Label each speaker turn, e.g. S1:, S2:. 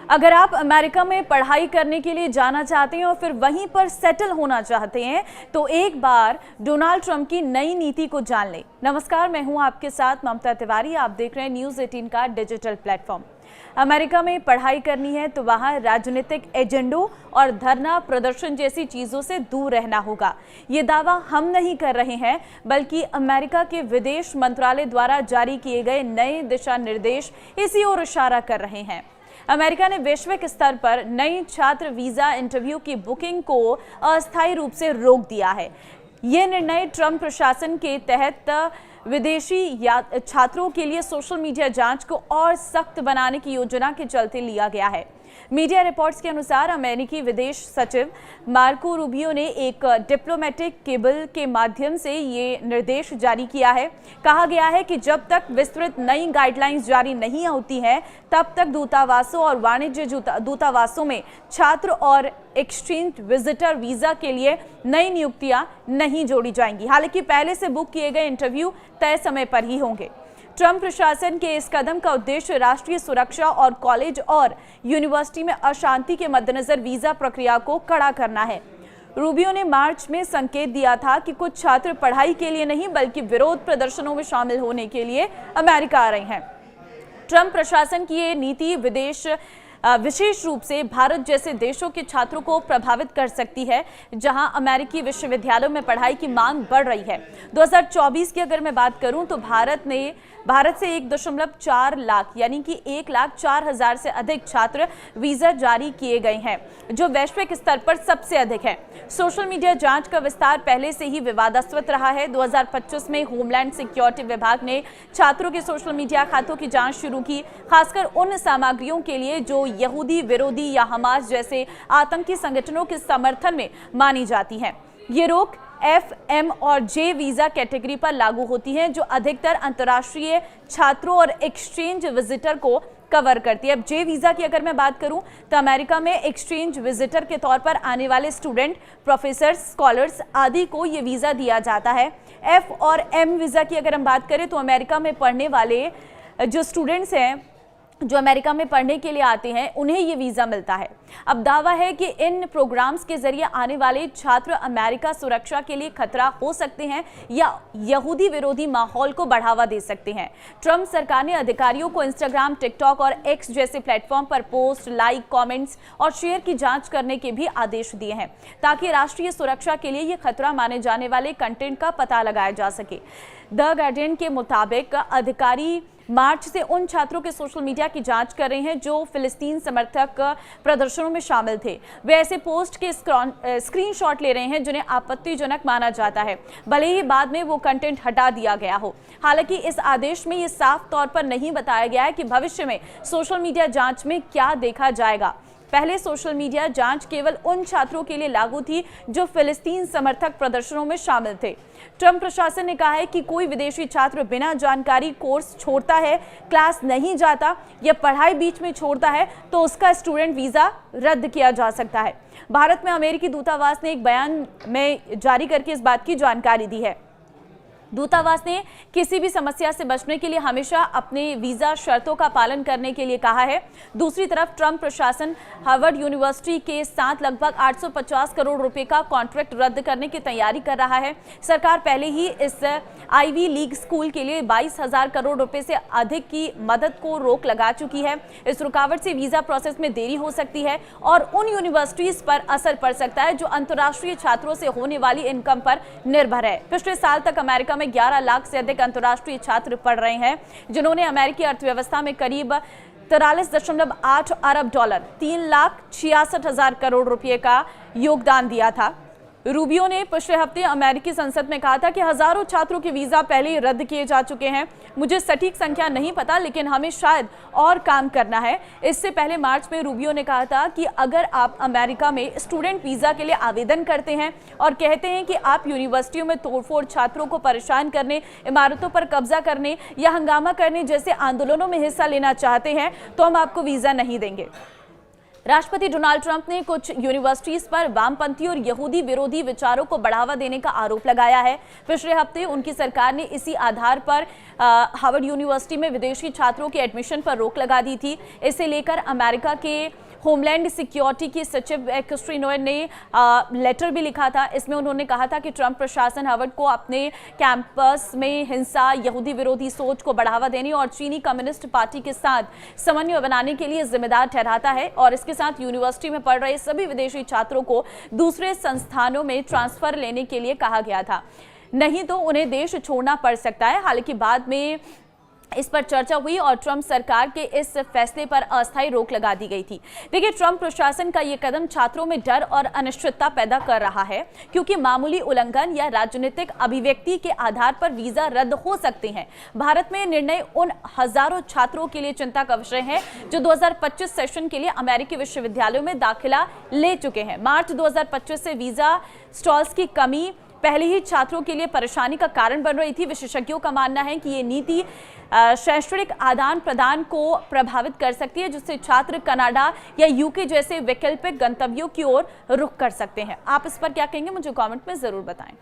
S1: अगर आप अमेरिका में पढ़ाई करने के लिए जाना चाहते हैं और फिर वहीं पर सेटल होना चाहते हैं तो एक बार डोनाल्ड ट्रंप की नई नीति को जान लें। नमस्कार, मैं हूं आपके साथ ममता तिवारी। आप देख रहे हैं न्यूज़ 18 का डिजिटल प्लेटफॉर्म। अमेरिका में पढ़ाई करनी है तो वहां राजनीतिक एजेंडों और धरना प्रदर्शन जैसी चीजों से दूर रहना होगा। ये दावा हम नहीं कर रहे हैं, बल्कि अमेरिका के विदेश मंत्रालय द्वारा जारी किए गए नए दिशा निर्देश इसी ओर इशारा कर रहे हैं। अमेरिका ने वैश्विक स्तर पर नई छात्र वीजा इंटरव्यू की बुकिंग को अस्थायी रूप से रोक दिया है। ये निर्णय ट्रंप प्रशासन के तहत विदेशी छात्रों के लिए सोशल मीडिया जांच को और सख्त बनाने की योजना के चलते लिया गया है। मीडिया रिपोर्ट्स के अनुसार अमेरिकी विदेश सचिव मार्को रूबियो ने एक डिप्लोमेटिक केबल के माध्यम से ये निर्देश जारी किया है। कहा गया है कि जब तक विस्तृत नई गाइडलाइंस जारी नहीं होती हैं, तब तक दूतावासों और वाणिज्य दूतावासों में छात्र और एक्सचेंज विजिटर वीजा के लिए नई नियुक्तियां नहीं जोड़ी जाएंगी। हालांकि पहले से बुक किए गए इंटरव्यू तय समय पर ही होंगे। ट्रंप प्रशासन के इस कदम का उद्देश्य राष्ट्रीय सुरक्षा और कॉलेज और यूनिवर्सिटी में अशांति के मद्देनजर वीजा प्रक्रिया को कड़ा करना है। रूबियो ने मार्च में संकेत दिया था कि कुछ छात्र पढ़ाई के लिए नहीं बल्कि विरोध प्रदर्शनों में शामिल होने के लिए अमेरिका आ रहे हैं। ट्रंप प्रशासन की ये नीति विशेष रूप से भारत जैसे देशों के छात्रों को प्रभावित कर सकती है, जहां अमेरिकी विश्वविद्यालयों में पढ़ाई की मांग बढ़ रही है। 2024 की अगर मैं बात करूं तो भारत से 1.4 लाख यानी कि 1,04,000 से अधिक छात्र वीजा जारी किए गए हैं, जो वैश्विक स्तर पर सबसे अधिक है। सोशल मीडिया जांच का विस्तार पहले से ही विवादास्पद रहा है। 2025 में होमलैंड सिक्योरिटी विभाग ने छात्रों के सोशल मीडिया खातों की जांच शुरू की, खासकर उन सामग्रियों के लिए जो यहूदी विरोधी या हमास जैसे आतंकी संगठनों के समर्थन में मानी जाती हैं। ये रोक F, M और J वीजा कैटेगरी पर लागू होती है, जो अधिकतर अंतर्राष्ट्रीय छात्रों और एक्सचेंज विजिटर को कवर करती है। अब J वीजा की अगर मैं बात करूं तो अमेरिका में एक्सचेंज विजिटर के तौर पर आने वाले स्टूडेंट, प्रोफेसर, स्कॉलर्स आदि को ये वीजा दिया जाता है। F और M वीजा की अगर हम बात करें तो अमेरिका में पढ़ने वाले जो स्टूडेंट्स हैं, जो अमेरिका में पढ़ने के लिए आते हैं, उन्हें ये वीजा मिलता है। अब दावा है कि इन प्रोग्राम्स के जरिए आने वाले छात्र अमेरिका सुरक्षा के लिए खतरा हो सकते हैं या यहूदी विरोधी माहौल को बढ़ावा दे सकते हैं। ट्रंप सरकार ने अधिकारियों को इंस्टाग्राम, टिकटॉक और एक्स जैसे प्लेटफॉर्म पर पोस्ट, लाइक, कमेंट्स और शेयर की जांच करने के भी आदेश दिए हैं, ताकि राष्ट्रीय सुरक्षा के लिए ये खतरा माने जाने वाले कंटेंट का पता लगाया जा सके। द गार्डियन के मुताबिक अधिकारी मार्च से उन छात्रों के सोशल मीडिया की जांच कर रहे हैं जो फिलिस्तीन समर्थक प्रदर्शनों में शामिल थे। वे ऐसे पोस्ट के स्क्रीनशॉट ले रहे हैं जिन्हें आपत्तिजनक माना जाता है, भले ही बाद में वो कंटेंट हटा दिया गया हो। हालांकि इस आदेश में ये साफ तौर पर नहीं बताया गया है कि भविष्य में सोशल मीडिया जांच में क्या देखा जाएगा। पहले सोशल मीडिया जांच केवल उन छात्रों के लिए लागू थी जो फिलिस्तीन समर्थक प्रदर्शनों में शामिल थे। ट्रंप प्रशासन ने कहा है कि कोई विदेशी छात्र बिना जानकारी कोर्स छोड़ता है, क्लास नहीं जाता या पढ़ाई बीच में छोड़ता है तो उसका स्टूडेंट वीजा रद्द किया जा सकता है। भारत में अमेरिकी दूतावास ने एक बयान में जारी करके इस बात की जानकारी दी है। दूतावास ने किसी भी समस्या से बचने के लिए हमेशा अपने वीजा शर्तों का पालन करने के लिए कहा है। दूसरी तरफ ट्रंप प्रशासन हार्वर्ड यूनिवर्सिटी के साथ लगभग 850 करोड़ रुपए का कॉन्ट्रैक्ट रद्द करने की तैयारी कर रहा है। सरकार पहले ही इस आईवी लीग स्कूल के लिए 22,000 करोड़ रुपए से अधिक की मदद को रोक लगा चुकी है। इस रुकावट से वीजा प्रोसेस में देरी हो सकती है और उन यूनिवर्सिटीज पर असर पड़ सकता है जो अंतर्राष्ट्रीय छात्रों से होने वाली इनकम पर निर्भर है। पिछले साल तक अमेरिका में 11 लाख से अधिक अंतर्राष्ट्रीय छात्र पढ़ रहे हैं, जिन्होंने अमेरिकी अर्थव्यवस्था में करीब 43.8 अरब डॉलर, 3,66,000 करोड़ रुपए का योगदान दिया था। रूबियो ने पिछले हफ्ते अमेरिकी संसद में कहा था कि हजारों छात्रों के वीजा पहले ही रद्द किए जा चुके हैं। मुझे सटीक संख्या नहीं पता, लेकिन हमें शायद और काम करना है। इससे पहले मार्च में रूबियो ने कहा था कि अगर आप अमेरिका में स्टूडेंट वीजा के लिए आवेदन करते हैं और कहते हैं कि आप यूनिवर्सिटियों में तोड़फोड़, छात्रों को परेशान करने, इमारतों पर कब्जा करने या हंगामा करने जैसे आंदोलनों में हिस्सा लेना चाहते हैं, तो हम आपको वीजा नहीं देंगे। राष्ट्रपति डोनाल्ड ट्रंप ने कुछ यूनिवर्सिटीज पर वामपंथी और यहूदी विरोधी विचारों को बढ़ावा देने का आरोप लगाया है। पिछले हफ्ते उनकी सरकार ने इसी आधार पर हार्वर्ड यूनिवर्सिटी में विदेशी छात्रों के एडमिशन पर रोक लगा दी थी। इसे लेकर अमेरिका के होमलैंड सिक्योरिटी की सचिव क्रिस्टी नोयर ने लेटर भी लिखा था। इसमें उन्होंने कहा था कि ट्रंप प्रशासन हार्वर्ड को अपने कैंपस में हिंसा, यहूदी विरोधी सोच को बढ़ावा देने और चीनी कम्युनिस्ट पार्टी के साथ समन्वय बनाने के लिए जिम्मेदार ठहराता है और इसके साथ यूनिवर्सिटी में पढ़ रहे सभी विदेशी छात्रों को दूसरे संस्थानों में ट्रांसफर लेने के लिए कहा गया था, नहीं तो उन्हें देश छोड़ना पड़ सकता है। हालांकि बाद में इस पर चर्चा हुई और ट्रंप सरकार के इस फैसले पर अस्थायी रोक लगा दी गई थी। देखिए, ट्रंप प्रशासन का ये कदम छात्रों में डर और अनिश्चितता पैदा कर रहा है, क्योंकि मामूली उल्लंघन या राजनीतिक अभिव्यक्ति के आधार पर वीजा रद्द हो सकते हैं। भारत में निर्णय उन हजारों छात्रों के लिए चिंता का विषय है जो 2025 सेशन के लिए अमेरिकी विश्वविद्यालयों में दाखिला ले चुके हैं। मार्च 2025 से वीजा स्टॉल्स की कमी पहले ही छात्रों के लिए परेशानी का कारण बन रही थी। विशेषज्ञों का मानना है कि ये नीति शैक्षणिक आदान प्रदान को प्रभावित कर सकती है, जिससे छात्र कनाडा या यूके जैसे वैकल्पिक गंतव्यों की ओर रुख कर सकते हैं। आप इस पर क्या कहेंगे, मुझे कमेंट में जरूर बताएं।